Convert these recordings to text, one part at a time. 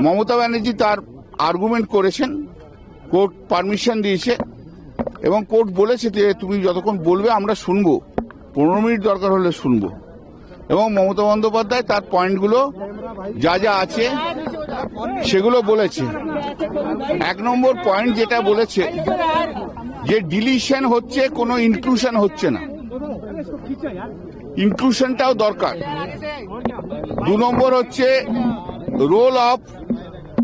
মমতা ব্যানার্জি তার আর্গুমেন্ট করেছেন, court permission দিয়েছে এবং কোর্ট বলেছে যে তুমি যতক্ষণ বলবে আমরা শুনবো, 15 মিনিট দরকার হলে শুনবো। এবং মমতা বন্দ্যোপাধ্যায় তার পয়েন্টগুলো যা যা আছে সেগুলো বলেছে। 1 নম্বর পয়েন্ট যেটা বলেছে যে ডিলিশন হচ্ছে, কোনো ইনক্লুশন হচ্ছে না, ইনক্লুশনটাও দরকার। 2 নম্বর হচ্ছে role of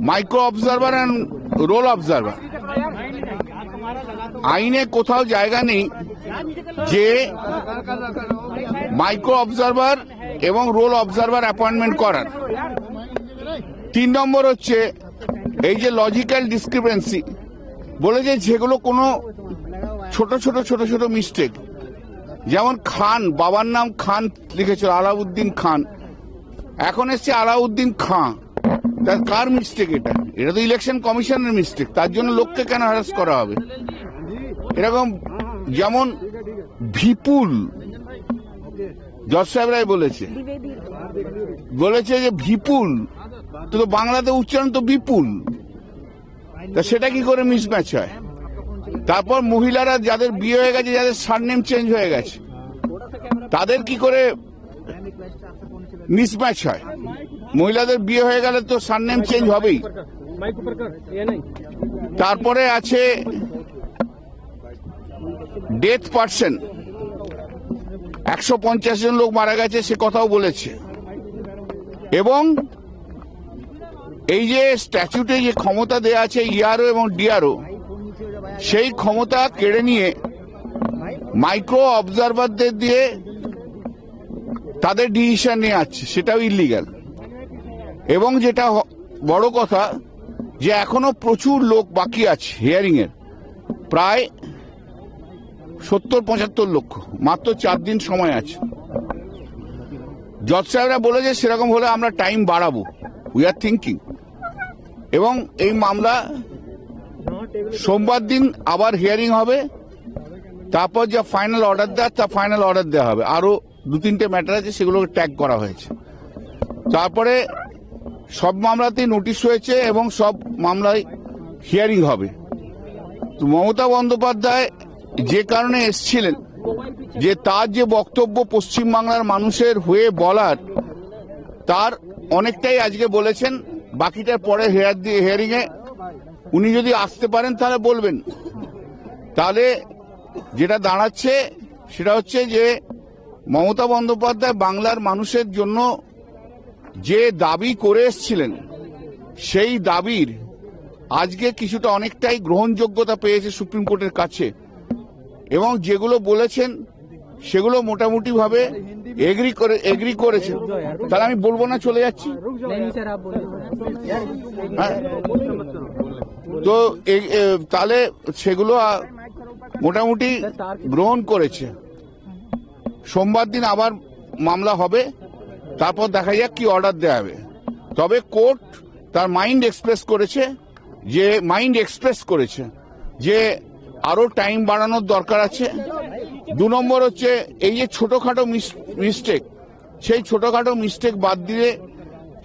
micro observer and roll observer. আইনে কোথাও জায়গা নেই যে মাইক্রো অবজারভার এবং রোল অবজারভার অ্যাপয়েন্টমেন্ট করার। 3 নম্বর হচ্ছে এই যে লজিক্যাল ডিসক্রিপেন্সি বলেছে, যেগুলো কোনো ছোট ছোট ছোট ছোট মিস্টেক, যেমন খান, বাবার নাম খান লিখেছিল আলাউদ্দিন খান, এখন এসছে আলাউদ্দিন খাঁ। তার কার মিস্টেক? এটা তো ইলেকশন কমিশনের মিস্টেক। তার জন্য লোককে কেন হ্যারাস করা হবে? এরকম যেমন বিপুল, জজ সাহেবরাই বলেছে যে বিপুল, তো বাংলাতে উচ্চারণ তো বিপুল, তা সেটা কি করে মিসম্যাচ হয়? তারপর মহিলারা যাদের বিয়ে হয়ে গেছে, যাদের সারনেম চেঞ্জ হয়ে গেছে, তাদের কি করে মিসম্যাচ হয়? মহিলাদের বিয়ে হয়ে গেলে তো সারনেম চেঞ্জ হবেই। তারপরে আছে ডেথ পার্সন, 150 জন লোক মারা গেছে, সে কথাও বলেছে। এবং এই যে স্ট্যাচুটে যে ক্ষমতা দেয়া আছে ইআরও এবং ডিআরও, সেই ক্ষমতা কেড়ে নিয়ে মাইক্রো অবজারভারদের দিয়ে তাদের ডিসিশন নিয়ে আসছে, সেটাও ইলিগ্যাল। এবং যেটা বড় কথা, যে এখনো প্রচুর লোক বাকি আছে হিয়ারিং এর, প্রায় 70-75 লক্ষ, মাত্র 4 দিন সময় আছে। জজ সাহেবরা বলেছে সেরকম হলে আমরা টাইম বাড়াবো, উই আর থিঙ্কিং। এবং এই মামলা সোমবার দিন আবার হিয়ারিং হবে, তারপর যা ফাইনাল অর্ডার দেওয়ার তা ফাইনাল অর্ডার দেওয়া হবে। আরো 2-3টে ম্যাটার আছে, সেগুলোকে ট্যাগ করা হয়েছে। তারপরে সব মামলাতেই নোটিশ হয়েছে এবং সব মামলায় হিয়ারিং হবে। তো মমতা বন্দ্যোপাধ্যায় যে কারণে এসছিলেন, যে তার যে বক্তব্য পশ্চিমবাংলার মানুষের হয়ে বলার, তার অনেকটাই আজকে বলেছেন। বাকিটার পরে হিয়ারিং এ উনি যদি আসতে পারেন তাহলে বলবেন। তাহলে যেটা দাঁড়াচ্ছে সেটা হচ্ছে যে মমতা বন্দ্যোপাধ্যায় বাংলার মানুষের জন্য যে দাবি করে এসছিলেন, সেই দাবির আজকে কিছুটা অনেকটাই গ্রহণযোগ্যতা পেয়েছে সুপ্রিম কোর্টের কাছে। এবং যেগুলো বলেছেন সেগুলো মোটামুটি ভাবে এগ্রি করেছেন। তাহলে আমি বলবো না, চলে যাচ্ছি। তো তাহলে সেগুলো মোটামুটি গ্রহণ করেছে। সোমবার দিন আবার মামলা হবে, তারপর দেখা যাক কি অর্ডার দেওয়া হবে। তবে কোর্ট তার মাইন্ড এক্সপ্রেস করেছে যে আরো টাইম বাড়ানোর দরকার আছে। 2 নম্বর হচ্ছে এই যে ছোটখাটো মিস্টেক, সেই ছোটখাটো মিস্টেক বাদ দিয়ে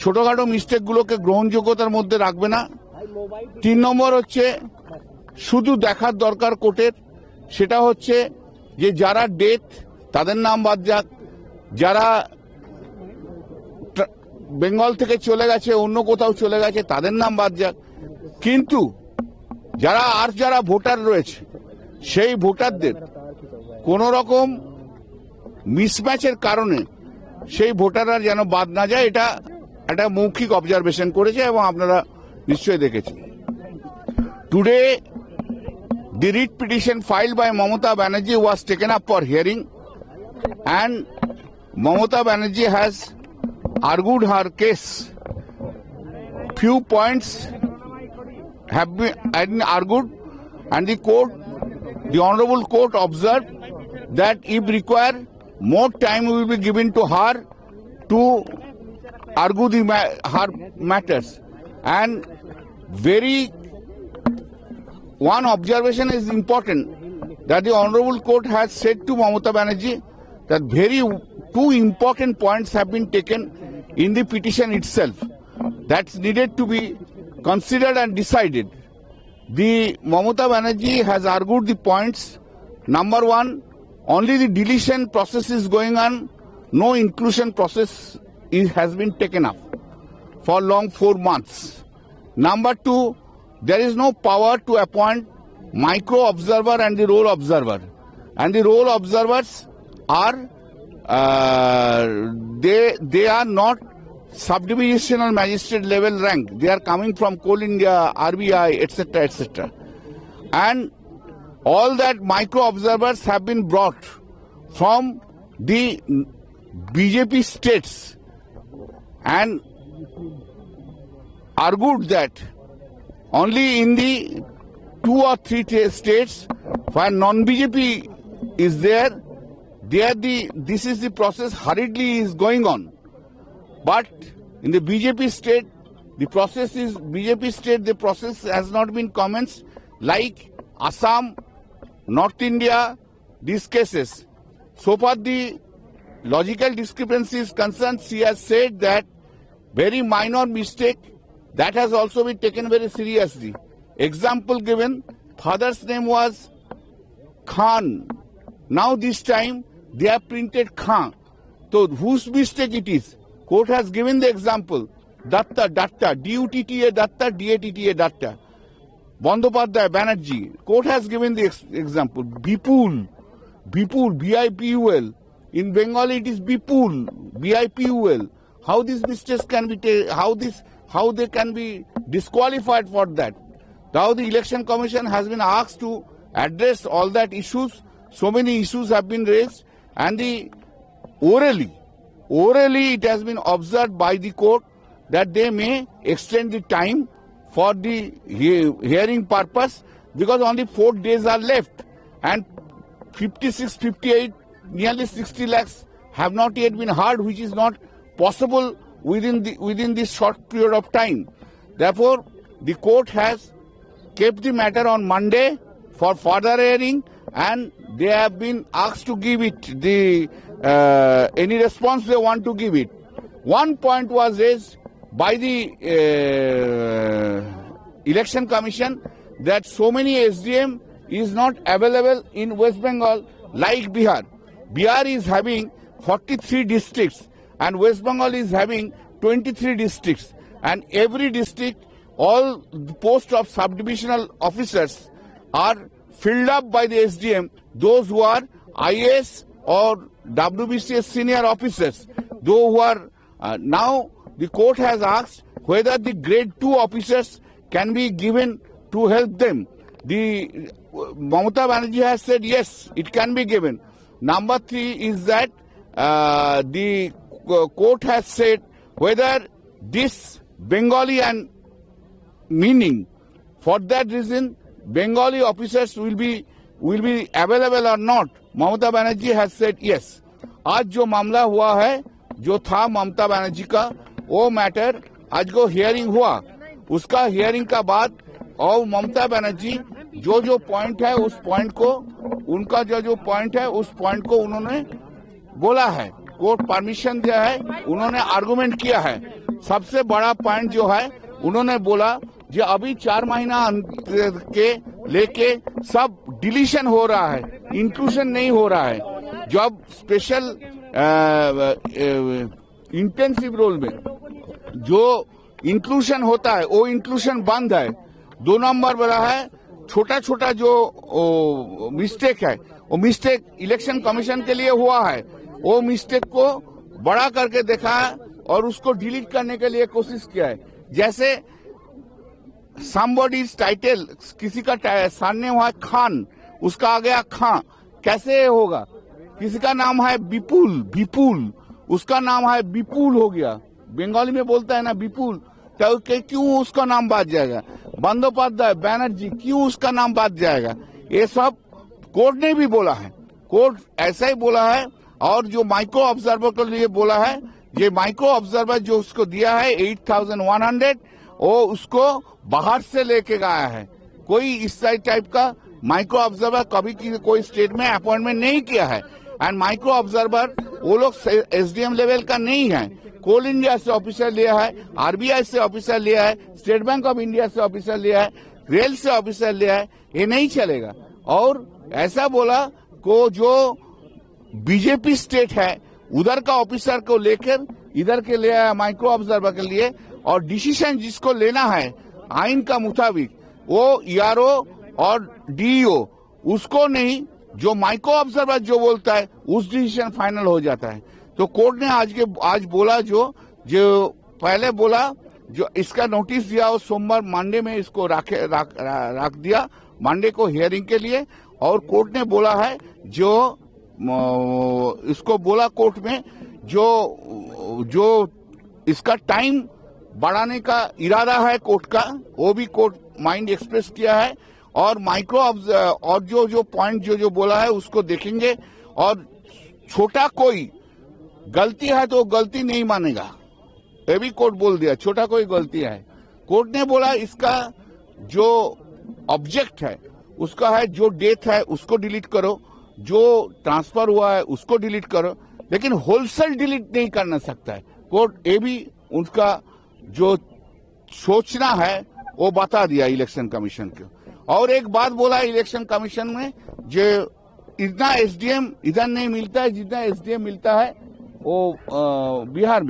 ছোটখাটো মিস্টেকগুলোকে গ্রহণযোগ্যতার মধ্যে রাখবে না। 3 নম্বর হচ্ছে শুধু দেখার দরকার কোর্টের, সেটা হচ্ছে যে যারা ডেথ তাদের নাম বাদ যাক, যারা বেঙ্গল থেকে চলে গেছে, অন্য কোথাও চলে গেছে, তাদের নাম বাদ যাক। কিন্তু যারা ভোটার রয়েছে, সেই ভোটারদের কোন রকম মিসম্যাচের কারণে সেই ভোটাররা যেন বাদ না যায়, এটা একটা মৌখিক অবজারভেশন করেছে এবং আপনারা নিশ্চয়ই দেখেছেন। Today the writ petition filed by Mamata Banerjee was taken up for hearing, and Mamata Banerjee has argued her case. Few points have been argued, and the Honorable Court observed that if required, more time will be given to her to argue her matters. And one observation is important, that the Honorable Court has said to Mamata Banerjee that 2 important points have been taken in the petition itself. that's needed to be considered and decided. The Mamata Banerjee has argued the points. Number one, only the deletion process is going on. No inclusion process has been taken up for long 4 months. Number two, there is no power to appoint micro observer and the role observer. And the role observers are, they are not subdivisional magistrate level rank. They are coming from Coal India, RBI, etc., etc. And all that micro observers have been brought from the BJP states and argued that only in the 2 or 3 states where non-BJP is there, this is the process hurriedly is going on. But in the BJP state, the process has not been commenced, like Assam, North India, these cases. So far the logical discrepancy is concerned, she has said that very minor mistake, that has also been taken very seriously. Example given, father's name was Khan. Now this time they have printed Khan. So whose mistake it is? Court has given the example. Datta, D-U-T-T-A, Datta, D-A-T-T-A, Datta. Bandopadhyay, Banerjee. Court has given the example. Bipul, B-I-P-U-L. In Bengali it is Bipul, B-I-P-U-L. How these mistakes can be how they can be disqualified for that? Now the Election Commission has been asked to address all that issues. So many issues have been raised, and orally it has been observed by the court that they may extend the time for the hearing purpose, because only 4 days are left, and 56, 58, nearly 60 lakhs have not yet been heard, which is not possible within this short period of time. Therefore, the court has kept the matter on Monday for further hearing, and they have been asked to give it any response they want to give it. One point was raised by the Election Commission that so many SDM is not available in West Bengal like Bihar. Bihar is having 43 districts and West Bengal is having 23 districts, and every district, all the posts of subdivisional officers are filled up by the SDM, those who are IAS or WBCS senior officers. Those who are now the court has asked whether the grade 2 officers can be given to help them. The Mamata Banerjee has said yes, it can be given. Number 3 is that the court has said whether this Bengali and meaning, for that reason Bengali officers will be available or not. Mamata Banerjee has said yes. आज जो मामला हुआ है, जो था ममता बनर्जी का, वो matter आज को हियरिंग हुआ, उसका हियरिंग का बाद और ममता बनर्जी जो पॉइंट है उस पॉइंट को, उनका जो पॉइंट है उस पॉइंट को उन्होंने बोला है, कोर्ट परमिशन दिया है, उन्होंने आर्गुमेंट किया है। सबसे बड़ा पॉइंट जो है, उन्होंने बोला जो अभी 4 महीना के लेके सब डिलीशन हो रहा है, इंक्लूजन नहीं हो रहा है। जब स्पेशल इंटेंसिव रोल में जो इंक्लूजन होता है वो इंक्लूजन बंद है। 2 नंबर वाला है, छोटा छोटा जो मिस्टेक है, वो मिस्टेक इलेक्शन कमीशन के लिए हुआ है, वो मिस्टेक को बड़ा करके देखा है और उसको डिलीट करने के लिए कोशिश किया है। जैसे somebody's टाइटल, किसी का सामने हुआ खान, उसका आ गया खां, कैसे होगा? किसी का नाम है विपुल, उसका नाम है विपुल हो गया, बंगाली में बोलता है ना विपुल, तो क्यों उसका नाम बात जाएगा? बंदोपाध्याय, बैनर्जी, क्यों उसका नाम बात जाएगा? ये सब कोर्ट ने भी बोला है, कोर्ट ऐसा ही बोला है। और जो माइक्रो ऑब्जर्वर के लिए बोला है, ये माइक्रो ऑब्जर्वर जो उसको दिया है 8100, वो उसको बाहर से लेके गया है। कोई इस टाइप का माइक्रो ऑब्जर्वर कभी कोई स्टेट में अपॉइंटमेंट नहीं किया है। एंड माइक्रो ऑब्जर्वर वो लोग एसडीएम लेवल का नहीं है, कोल इंडिया से ऑफिसर लिया है, आरबीआई से ऑफिसर लिया है, स्टेट बैंक ऑफ इंडिया से ऑफिसर लिया है, रेल से ऑफिसर लिया है, ये नहीं चलेगा। और ऐसा बोला को जो बीजेपी स्टेट है उधर का ऑफिसर को लेकर इधर के ले आया माइक्रो ऑब्जर्वर के लिए, और डिसीजन जिसको लेना है आइन का मुताबिक वो ईआरओ और डीईओ उसको नहीं, जो माइक्रो ऑब्जर्वर जो बोलता है उस डिसीजन फाइनल हो जाता है। तो कोर्ट ने आज बोला जो पहले बोला जो इसका नोटिस दिया वो सोमवार मंडे में इसको रख दिया मंडे को हियरिंग के लिए। और कोर्ट ने बोला है जो इसको बोला कोर्ट में जो इसका टाइम बढ़ाने का इरादा है कोर्ट का, वो भी कोर्ट माइंड एक्सप्रेस किया है। और माइक्रो और जो पॉइंट जो बोला है उसको देखेंगे, और छोटा कोई गलती है तो गलती नहीं मानेगा, ये भी कोर्ट बोल दिया। छोटा कोई गलती है, कोर्ट ने बोला इसका जो ऑब्जेक्ट है उसका है जो डेथ है उसको डिलीट करो, जो ट्रांसफर हुआ है उसको डिलीट करो, लेकिन होलसेल डिलीट नहीं करना सकता है कोर्ट। ये भी उनका जो सोचना है वो बता दिया इलेक्शन कमीशन को। और एक बात बोला इलेक्शन कमीशन में, जो इतना एसडीएम इधर नहीं मिलता है जितना एसडीएम मिलता है वो बिहार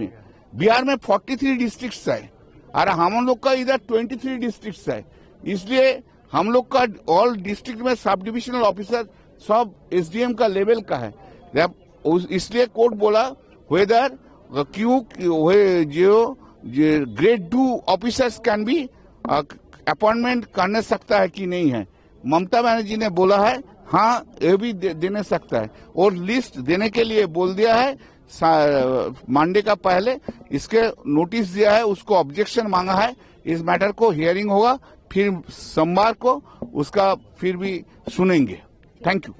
में 43 डिस्ट्रिक्ट्स है, और हम लोग का इधर 23 डिस्ट्रिक्ट्स है। इसलिए हम लोग का ऑल डिस्ट्रिक्ट में सब डिविजनल ऑफिसर सब एसडीएम का लेवल का है। इसलिए कोर्ट बोला वेदर क्यों जो grade 2 officers can be appointment करने सकता है कि नहीं है। ममता बनर्जी ने बोला है हाँ ये भी देने सकता है, और लिस्ट देने के लिए बोल दिया है मंडे का पहले इसके नोटिस दिया है, उसको ऑब्जेक्शन मांगा है। इस मैटर को हियरिंग होगा, फिर सोमवार को उसका फिर भी सुनेंगे। Thank you.